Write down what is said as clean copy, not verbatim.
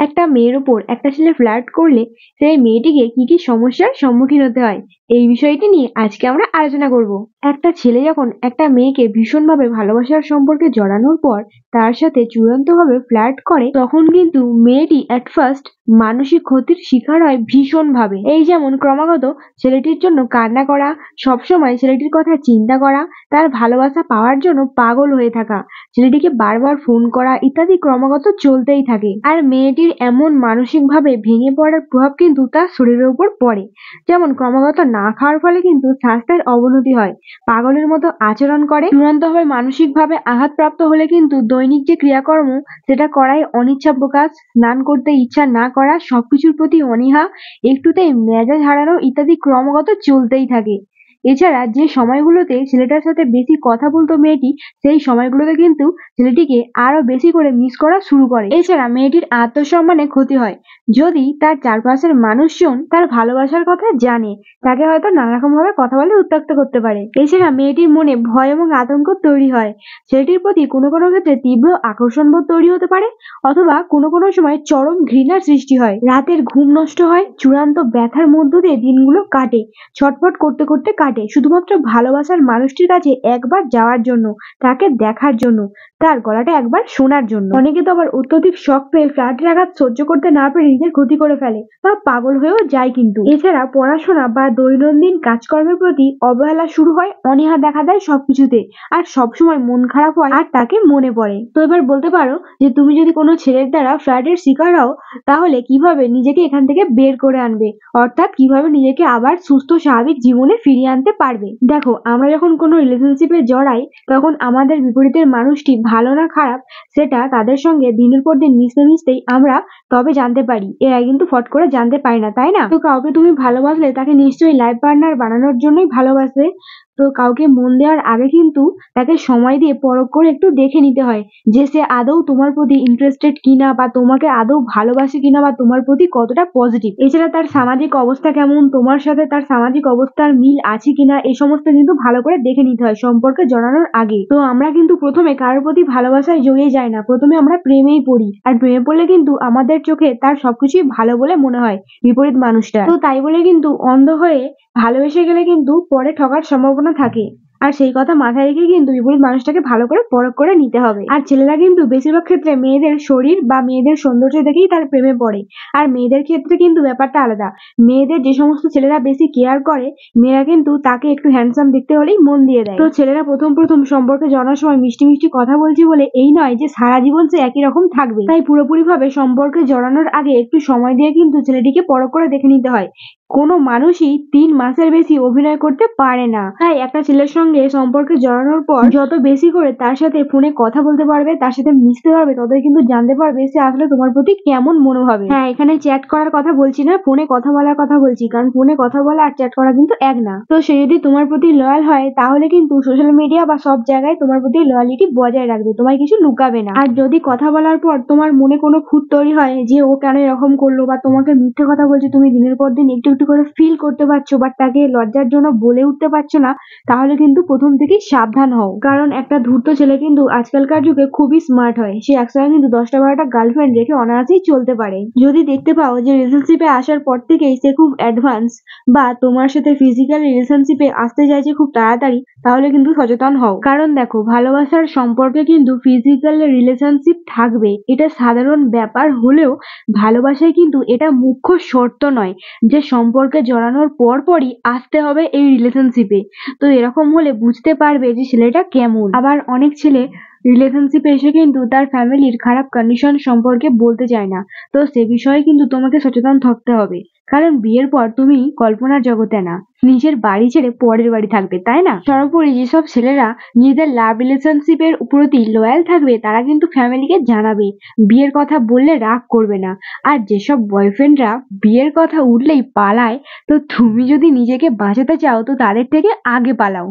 একটা মেয়ের উপর একটা ছেলে ফ্লার্ট করলে সেই মেয়েটিকে কি কি সমস্যার সম্মুখীন হতে হয়, এই বিষয়টি নিয়ে আজকে আমরা আলোচনা করব। একটা ছেলে যখন একটা মেয়েকে ভীষণভাবে ভালোবাসার সম্পর্কে জড়ানোর পর তার সাথে চূড়ান্তভাবে ফ্লার্ট করে, তখন কিন্তু মেয়েটি অ্যাট ফার্স্ট মানসিক ক্ষতির শিকার হয় ভীষণভাবে। এই যেমন ক্রমাগত ছেলেটির জন্য কান্না করা, সবসময় ছেলেটির কথা চিন্তা করা, তার ভালোবাসা পাওয়ার জন্য পাগল হয়ে থাকা, ছেলেটিকে বারবার ফোন করা ইত্যাদি ক্রমাগত চলতেই থাকে। আর মেয়েটির এমন মানসিকভাবে ভেঙে পড়ার প্রভাব কিন্তু তার শরীরের উপর পড়ে। যেমন ক্রমাগত না খাওয়ার ফলে কিন্তু স্বাস্থ্যের অবনতি হয়, পাগলের মতো আচরণ করে, চূড়ান্তভাবে মানসিকভাবে আঘাতপ্রাপ্ত হলে কিন্তু দৈনিক যে ক্রিয়াকর্ম সেটা করাই অনিচ্ছা প্রকাশ, স্নান করতে ইচ্ছা না করা, সবকিছুর প্রতি অনীহা, একটুতেই মেজাজ হারানো ইত্যাদি ক্রমাগত চলতেই থাকে। এছাড়া যে সময়গুলোতে ছেলেটার সাথে বেশি কথা বলতো মেয়েটি, সেই সময়গুলোতে কিন্তু ছেলেটিকে আরো বেশি করে মিস করা শুরু করে। এছাড়া মেয়েটির আত্মসম্মানে ক্ষতি হয় যদি তার চারপাশের মানুষজন তার ভালোবাসার কথা জানে, তাকে হয়তো নানা রকম ভাবে কথা বলে উত্ত্যক্ত করতে পারে। এছাড়া মেয়েটির মনে ভয় এবং আতঙ্ক তৈরি হয়, ছেলেটির প্রতি কোনো কোনো ক্ষেত্রে তীব্র আকর্ষণ বোধ তৈরি হতে পারে, অথবা কোনো কোনো সময় চরম ঘৃণার সৃষ্টি হয়, রাতের ঘুম নষ্ট হয়, চূড়ান্ত ব্যথার মধ্য দিয়ে দিনগুলো কাটে, ছটফট করতে করতে কাটে, শুধুমাত্র ভালোবাসার মানুষটির কাছে একবার যাওয়ার জন্য, তাকে দেখার জন্য, তার গলাটা একবার শোনার জন্য। অনেকে তো আবার অত্যধিক শখ পেয়ে ফ্ল্যাটের আঘাত সহ্য করতে না পেরে নিজের ক্ষতি করে ফেলে বা পাগল হয়েও যায় কিন্তু। এছাড়া পড়াশোনা বা দৈনন্দিন কাজকর্মের প্রতি অবহেলা শুরু হয়, অনীহা দেখা দেয় সবকিছুতে, আর সবসময় মন খারাপ হয় আর তাকে মনে পড়ে। তো এবার বলতে পারো যে তুমি যদি কোনো ছেলের দ্বারা ফ্ল্যাটের শিকার হও, তাহলে কিভাবে নিজেকে এখান থেকে বের করে আনবে, অর্থাৎ কিভাবে নিজেকে আবার সুস্থ স্বাভাবিক জীবনে ফিরিয়ে আনতে পারবে। দেখো, আমরা যখন কোনো রিলেশনশিপে জড়াই, তখন আমাদের বিপরীতের মানুষটি ভালো না খারাপ সেটা তাদের সঙ্গে দিনের পর দিন মিশতে মিশতেই আমরা তবে জানতে পারি, এরা কিন্তু ফট করে জানতে পারি না, তাই না? তো কাউকে তুমি ভালোবাসলে তাকে নিশ্চয়ই লাইফ পার্টনার বানানোর জন্যই ভালোবাসবে। তো কাউকে মন দেওয়ার আগে কিন্তু তাকে সময় দিয়ে পরখ করে একটু দেখে নিতে হয় যে সে আদৌ তোমার প্রতি ইন্টারেস্টেড কিনা, বা তোমাকে আদৌ ভালোবাসে কিনা, বা তোমার প্রতি কতটা পজিটিভ। এছাড়া তার সামাজিক অবস্থা কেমন, তোমার সাথে তার সামাজিক অবস্থার মিল আছে কিনা, এই সমস্ত কিন্তু ভালো করে দেখে নিতে হয় সম্পর্কে জড়ানোর আগে। তো আমরা কিন্তু প্রথমে কারোর প্রতি ভালোবাসায় জড়িয়ে যাই না, প্রথমে আমরা প্রেমেই পড়ি, আর প্রেমে পড়লে কিন্তু আমাদের চোখে তার সবকিছুই ভালো বলে মনে হয় বিপরীত মানুষটা। তো তাই বলে কিন্তু অন্ধ হয়ে ভালোবেসে গেলে কিন্তু পরে ঠকার সম্ভাবনা থাকে। আর সেই কথা মাথায় রেখে কিন্তু বিপরীত মানুষটাকে ভালো করে পরখ করে নিতে হবে। আর ছেলেরা কিন্তু বেশিরভাগ ক্ষেত্রে মেয়েদের শরীর বা মেয়েদের সৌন্দর্য দেখেই তার প্রেমে পড়ে, আর মেয়েদের ক্ষেত্রে কিন্তু ব্যাপারটা আলাদা। মেয়েদের যে সমস্ত ছেলেরা বেশি কেয়ার করে, মেয়েরা কিন্তু তাকে একটু হ্যান্ডসাম দেখতে হলেই মন দিয়ে দেয়। তো ছেলেরা প্রথম প্রথম সম্পর্কে জানার সময় মিষ্টি মিষ্টি কথা বলছি বলে এই নয় যে সারা জীবন সে একই রকম থাকবে। তাই পুরোপুরি ভাবে সম্পর্কে জড়ানোর আগে একটু সময় দিয়ে কিন্তু ছেলেটিকে পরখ করে দেখে নিতে হয়। কোনো মানুষই 3 মাসের বেশি অভিনয় করতে পারে না। তাই একটা ছেলের সঙ্গে সম্পর্কে জড়ানোর পর যত বেশি করে তার সাথে ফোনে কথা বলতে পারবে, তার সাথে মিশতে পারবে, ততই কিন্তু জানতে পারবে সে আসলে তোমার প্রতি কেমন মনোভাবে। হ্যাঁ, এখানে চ্যাট করার কথা বলছি না, ফোনে কথা বলার কথা বলছি, কারণ ফোনে কথা বলা আর চ্যাট করা কিন্তু এক না। তো সে যদি তোমার প্রতি লয়াল হয়, তাহলে কিন্তু সোশ্যাল মিডিয়া বা সব জায়গায় তোমার প্রতি লয়ালিটি বজায় রাখবে, তোমায় কিছু লুকাবে না। আর যদি কথা বলার পর তোমার মনে কোনো খুঁত তৈরি হয় যে ও কেন এরকম করলো, বা তোমাকে মিথ্যে কথা বলছে, তুমি দিনের পর দিন একটু একটু করে ফিল করতে পারছো, বাট তাকে লজ্জার জন্য বলে উঠতে পারছো না, তাহলে কিন্তু প্রথম থেকেই সাবধান হও। কারণ একটা ধূর্ত ছেলে কিন্তু আজকালকার যুগে খুবই স্মার্ট হয়, সে একসাথে কিন্তু 10টা 12টা গার্লফ্রেন্ড রেখে অনায়াসেই চলতে পারে। যদি দেখতে পাও যে রিলেশনশিপে আসার পর থেকেই সে খুব অ্যাডভান্স, বা তোমার সাথে ফিজিক্যাল রিলেশনশিপে আসতে চাইছে খুব তাড়াতাড়ি, তাহলে কিন্তু সচেতন হও। কারণ দেখো, ভালোবাসার সম্পর্কে কিন্তু ফিজিক্যাল রিলেশনশিপ থাকবে, এটা সাধারণ ব্যাপার হলেও ভালোবাসায় কিন্তু এটা মুখ্য শর্ত নয় যে সম্পর্কে জড়ানোর পরপরই আসতে হবে এই রিলেশনশিপে। তো এরকম হলে বুঝতে পারবে যে ছেলেটা কেমন। আবার অনেক ছেলে রিলেশনশিপে এসে কিন্তু তার ফ্যামিলির খারাপ কন্ডিশন সম্পর্কে বলতে চায় না। তো সে বিষয়ে কিন্তু তোমাকে সচেতন থাকতে হবে, কারণ বিয়ের পর তুমি কল্পনার জগতে না, নিজের বাড়ি ছেড়ে পরের বাড়ি থাকবে, তাই না? সর্বোপরি যেসব ছেলেরা নিজেদের লাভ রিলেশনশিপের প্রতি লয়াল থাকবে, তারা কিন্তু ফ্যামিলিকে জানাবে, বিয়ের কথা বললে রাগ করবে না। আর যেসব বয়ফ্রেন্ডরা বিয়ের কথা উঠলেই পালায়, তো তুমি যদি নিজেকে বাঁচাতে চাও তো তাদের থেকে আগে পালাও।